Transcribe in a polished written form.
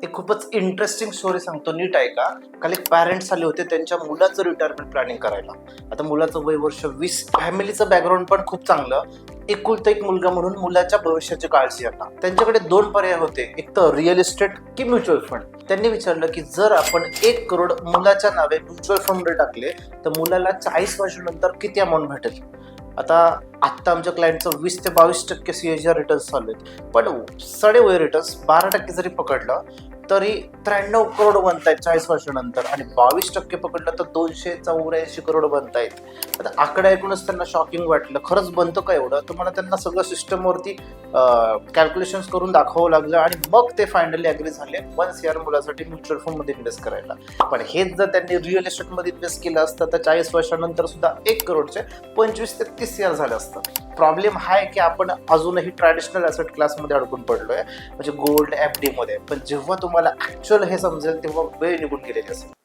एक खूपच interesting story सांगतो, नीट ऐका. काल एक पॅरेंट्स आले होते त्यांच्या मुलाचं रिटायरमेंट प्लॅनिंग करायला. आता मुलाचं वय वर्ष 20, फॅमिलीचं बॅकग्राऊंड पण खूप चांगलं. एकुलता एक मुलगा म्हणून मुलाच्या भविष्याची काळजी यांना. त्यांच्याकडे 2 पर्याय होते, एक तर रिअल इस्टेट की म्युच्युअल फंड. त्यांनी विचारलं की जर आपण 1 करोड मुलाच्या नावे म्युच्युअल फंडमध्ये टाकले तर मुलाला 40 वर्षानंतर किती अमाऊंट भेटेल. आत्ता आमच्या क्लायंटचं 20 ते 22% CAGR रिटर्न्स चालू आहेत, पण सडेवय रिटर्न्स 12% जरी पकडलं तरी 93 करोड बनतायत 40 वर्षानंतर, आणि 22% पकडलं तर 284 करोड बनतायत. आता आकडे ऐकूनच त्यांना शॉकिंग वाटलं, खरंच बनतं का एवढं. तुम्हाला त्यांना सगळं सिस्टमवरती कॅल्क्युलेशन्स करून दाखवावं लागलं आणि मग ते फायनली ॲग्री झाले 1 CR मुलासाठी म्युच्युअल फंडमध्ये इन्व्हेस्ट करायला. पण हेच जर त्यांनी रिअल इस्टेटमध्ये इन्व्हेस्ट केलं असतं तर 40 वर्षानंतर सुद्धा 1 करोडचे 25 ते 30 CR झालं असतं. प्रॉब्लेम हा आहे की आपण अजूनही ट्रॅडिशनल ॲसेट क्लासमध्ये अडकून पडलोय, म्हणजे गोल्ड FD मध्ये. पण जेव्हा तुम्हाला ऍक्च्युअल हे समजेल तेव्हा वेळ निघून गेलेली असेल.